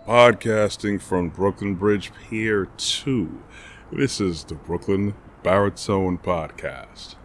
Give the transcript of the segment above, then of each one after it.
Podcasting from Brooklyn Bridge Pier 2. This is the Brooklyn Baritone Podcast.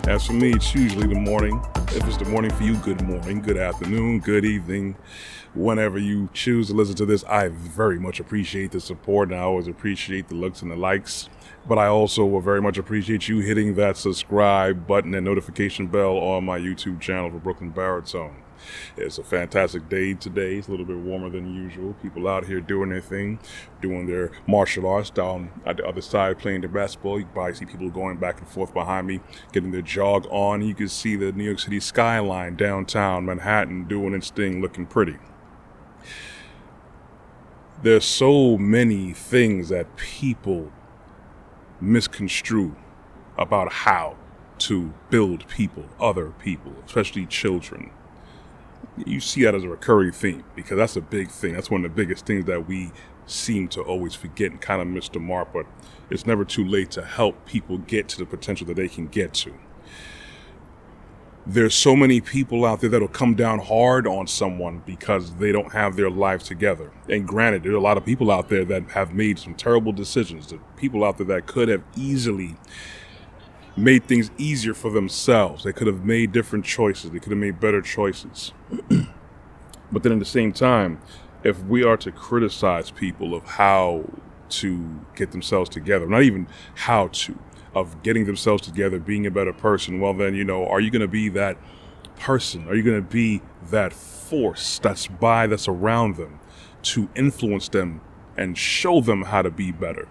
As for me, it's usually the morning. If it's the morning for you, good morning, good afternoon, good evening. Whenever you choose to listen to this, I very much appreciate the support, and I always appreciate the looks and the likes. But I also will very much appreciate you hitting that subscribe button and notification bell on my YouTube channel for Brooklyn Baritone. It's a fantastic day today. It's a little bit warmer than usual. People out here doing their thing, doing their martial arts. Down at the other side playing their basketball. You can probably see people going back and forth behind me, getting their jog on. You can see the New York City skyline, downtown Manhattan, doing its thing, looking pretty. There's so many things that people misconstrue about how to build people, other people, especially children. You see that as a recurring theme because that's a big thing. That's one of the biggest things that we seem to always forget and kind of miss the mark, but it's never too late to help people get to the potential that they can get to. There's so many people out there that'll come down hard on someone because they don't have their life together. And granted, there are a lot of people out there that have made some terrible decisions. There are people out there that could have easily made things easier for themselves. They could have made different choices. They could have made better choices. But then at the same time, if we are to criticize people of how to get themselves together, not even how to, of getting themselves together, being a better person, well then, are you going to be that person? Are you going to be that force that's around them to influence them and show them how to be better?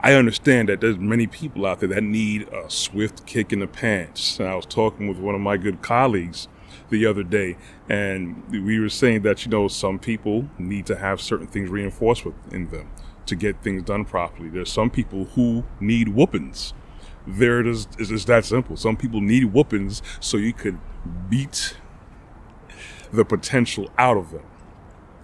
I understand that there's many people out there that need a swift kick in the pants. And I was talking with one of my good colleagues the other day, and we were saying that, some people need to have certain things reinforced within them to get things done properly. There's some people who need whoopings. There it is. It's that simple. Some people need whoopings so you could beat the potential out of them.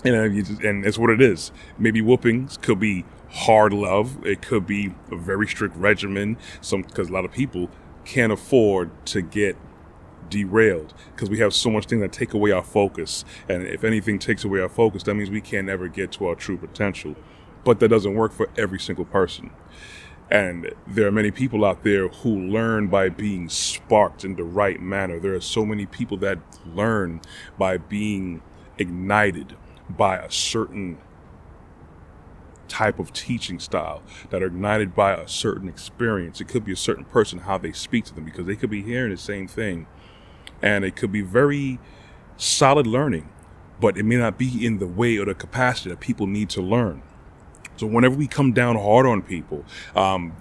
And it's what it is. Maybe whoopings could be hard love. It could be a very strict regimen. Because a lot of people can't afford to get derailed because we have so much things that take away our focus. And if anything takes away our focus, that means we can't ever get to our true potential. But that doesn't work for every single person. And there are many people out there who learn by being sparked in the right manner. There are so many people that learn by being ignited by a certain type of teaching style, that are ignited by a certain experience. It could be a certain person, how they speak to them, because they could be hearing the same thing. And it could be very solid learning, but it may not be in the way or the capacity that people need to learn. So whenever we come down hard on people,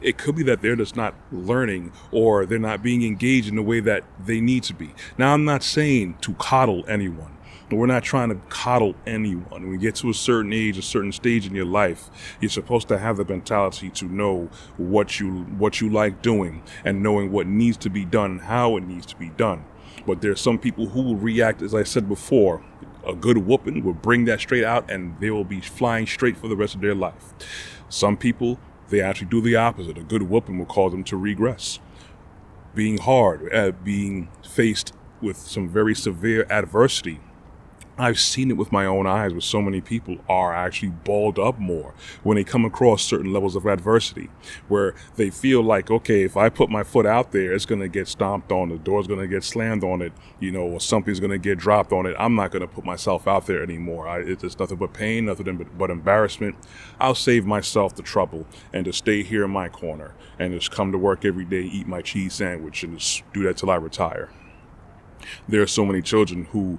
it could be that they're just not learning or they're not being engaged in the way that they need to be. Now, I'm not saying to coddle anyone. We're not trying to coddle anyone. When you get to a certain age, a certain stage in your life, you're supposed to have the mentality to know what you like doing and knowing what needs to be done and how it needs to be done. But there's some people who will react, as I said before. A good whooping will bring that straight out and they will be flying straight for the rest of their life. Some people, they actually do the opposite. A good whooping will cause them to regress. Being hard, being faced with some very severe adversity. I've seen it with my own eyes where so many people are actually balled up more when they come across certain levels of adversity, where they feel like, okay, if I put my foot out there, it's going to get stomped on, the door's going to get slammed on it, or something's going to get dropped on it. I'm not going to put myself out there anymore. It's nothing but pain, nothing but embarrassment. I'll save myself the trouble and just stay here in my corner and just come to work every day, eat my cheese sandwich, and just do that till I retire. There are so many children who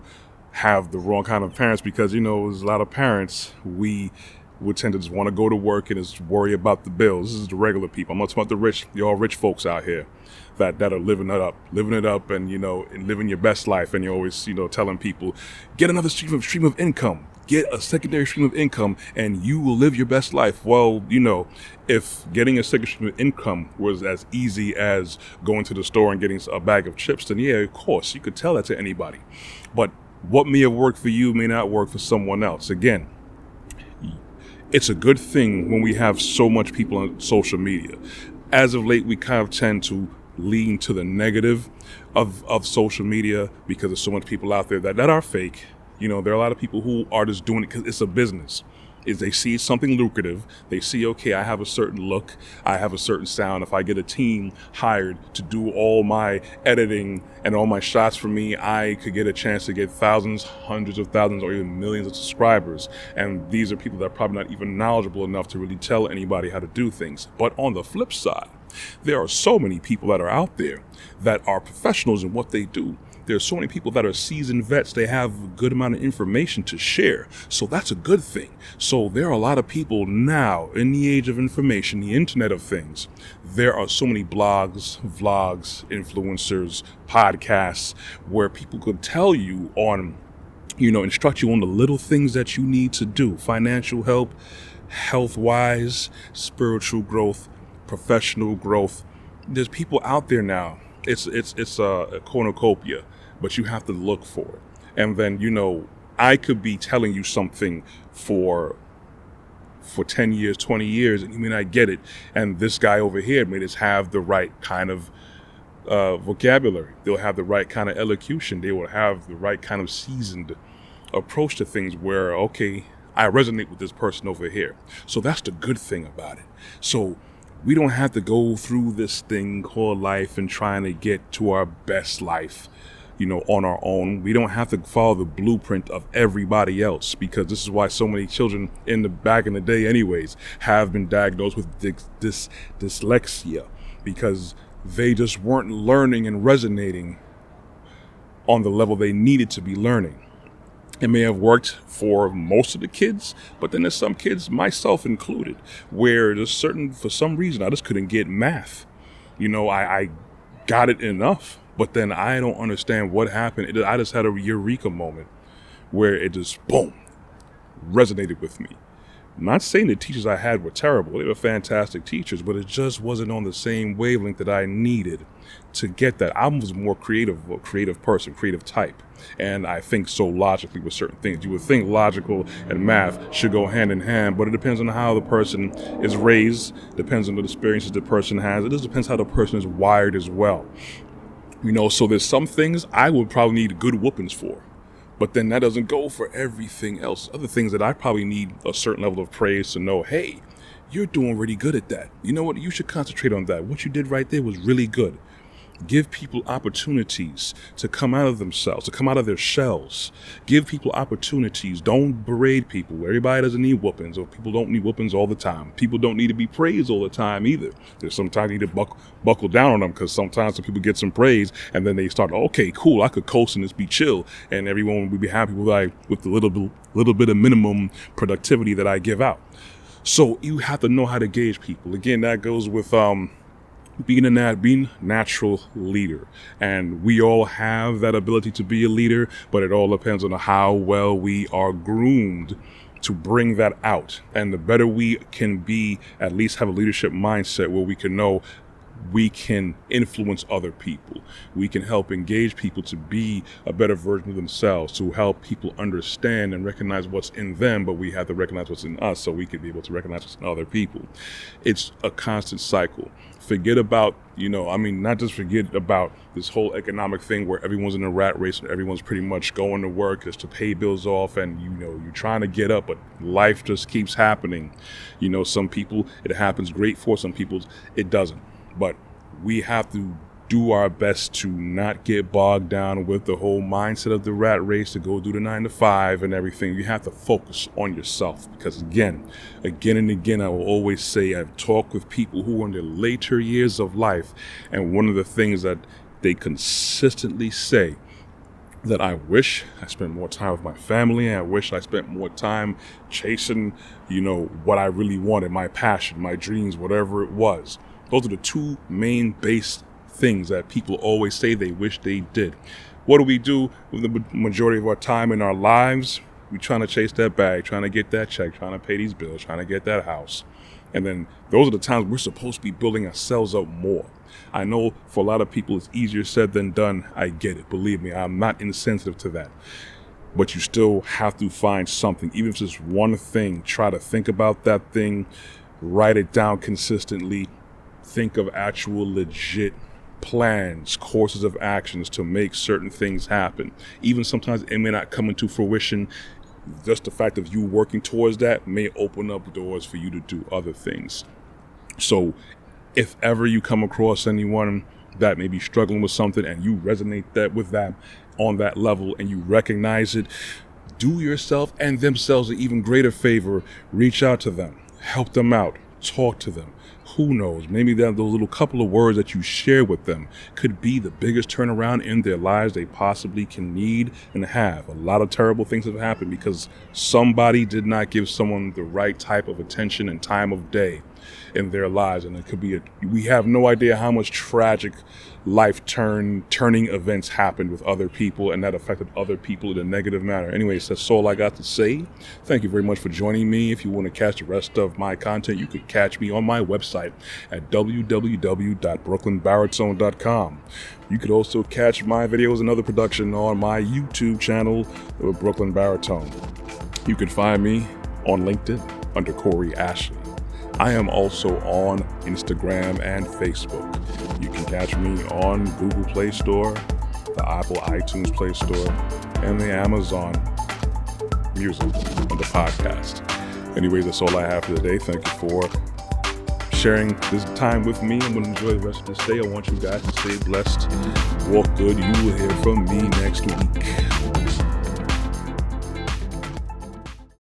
have the wrong kind of parents because, there's a lot of parents, we would tend to just want to go to work and just worry about the bills. This is the regular people. I'm not talking about the rich, y'all rich folks out here that are living it up and, and living your best life. And you're always, telling people, get another stream of income, get a secondary stream of income and you will live your best life. Well, if getting a second stream of income was as easy as going to the store and getting a bag of chips, then yeah, of course, you could tell that to anybody. But What may have worked for you may not work for someone else. Again, it's a good thing when we have so much people on social media. As of late, we kind of tend to lean to the negative of social media because there's so much people out there that are fake. You know, there are a lot of people who are just doing it because it's a business. Is they see something lucrative, they see, okay, I have a certain look, I have a certain sound. If I get a team hired to do all my editing and all my shots for me, I could get a chance to get thousands, hundreds of thousands, or even millions of subscribers. And these are people that are probably not even knowledgeable enough to really tell anybody how to do things. But on the flip side, there are so many people that are out there that are professionals in what they do. There's so many people that are seasoned vets. They have a good amount of information to share. So that's a good thing. So there are a lot of people now in the age of information, the internet of things. There are so many blogs, vlogs, influencers, podcasts where people could tell you on, instruct you on the little things that you need to do. Financial help, health-wise, spiritual growth, professional growth. There's people out there now. It's a cornucopia, but you have to look for it. And then, I could be telling you something for 10 years, 20 years, and you may not get it. And this guy over here may just have the right kind of vocabulary. They'll have the right kind of elocution. They will have the right kind of seasoned approach to things where, okay, I resonate with this person over here. So that's the good thing about it. So we don't have to go through this thing called life and trying to get to our best life, on our own. We don't have to follow the blueprint of everybody else, because this is why so many children back in the day anyways have been diagnosed with dyslexia, because they just weren't learning and resonating on the level they needed to be learning. It may have worked for most of the kids, but then there's some kids, myself included, where for some reason, I just couldn't get math. I got it enough, but then I don't understand what happened. I just had a eureka moment where it just, boom, resonated with me. I'm not saying the teachers I had were terrible. They were fantastic teachers, but it just wasn't on the same wavelength that I needed to get that. I was more a creative person, creative type. And I think so logically with certain things. You would think logical and math should go hand in hand, but it depends on how the person is raised, depends on the experiences the person has. It just depends how the person is wired as well. So there's some things I would probably need good whoopings for. But then that doesn't go for everything else. Other things that I probably need a certain level of praise to know, hey, you're doing really good at that. You know what? You should concentrate on that. What you did right there was really good. Give people opportunities to come out of themselves, to come out of their shells. Give people opportunities. Don't berate people. Everybody doesn't need whoopings, or people don't need whoopings all the time. People don't need to be praised all the time either. There's sometimes you need to buckle down on them, because sometimes some people get some praise and then they start, okay, cool, I could coast and just be chill, and everyone would be happy with the little bit of minimum productivity that I give out. So you have to know how to gauge people. Again, that goes with being a natural leader. And we all have that ability to be a leader, but it all depends on how well we are groomed to bring that out. And the better we can be, at least have a leadership mindset where we can know we can influence other people. We can help engage people to be a better version of themselves, to help people understand and recognize what's in them, but we have to recognize what's in us so we can be able to recognize what's in other people. It's a constant cycle. Forget about, not just forget about this whole economic thing where everyone's in a rat race and everyone's pretty much going to work just to pay bills off, and you're trying to get up, but life just keeps happening. Some people it happens great for, some people it doesn't. But we have to do our best to not get bogged down with the whole mindset of the rat race, to go do the 9 to 5 and everything. You have to focus on yourself, because again and again, I will always say, I've talked with people who are in their later years of life, and one of the things that they consistently say, that I wish I spent more time with my family, and I wish I spent more time chasing, what I really wanted, my passion, my dreams, whatever it was. Those are the two main base things that people always say they wish they did. What do we do with the majority of our time in our lives? We're trying to chase that bag, trying to get that check, trying to pay these bills, trying to get that house. And then those are the times we're supposed to be building ourselves up more. I know for a lot of people it's easier said than done. I get it. Believe me, I'm not insensitive to that. but you still have to find something. Even if it's just one thing, try to think about that thing, write it down consistently, think of actual legit plans, courses of actions to make certain things happen. Even sometimes it may not come into fruition. Just the fact of you working towards that may open up doors for you to do other things. So if ever you come across anyone that may be struggling with something and you resonate with that on that level and you recognize it, do yourself and themselves an even greater favor. Reach out to them, help them out, talk to them. Who knows, maybe those little couple of words that you share with them could be the biggest turnaround in their lives they possibly can need and have. A lot of terrible things have happened because somebody did not give someone the right type of attention and time of day in their lives. And it could be we have no idea how much tragic turning events happened with other people, and that affected other people in a negative manner. Anyways, that's all I got to say. Thank you very much for joining me. If you want to catch the rest of my content, you could catch me on my website at www.brooklynbaritone.com. You could also catch my videos and other production on my YouTube channel, Brooklyn Baritone. You can find me on LinkedIn under Corey Ashley. I am also on Instagram and Facebook. You can catch me on Google Play Store, the Apple iTunes Play Store, and the Amazon Music on the podcast. Anyways, that's all I have for today. Thank you for sharing this time with me. I'm going to enjoy the rest of this day. I want you guys to stay blessed, walk good. You will hear from me next week.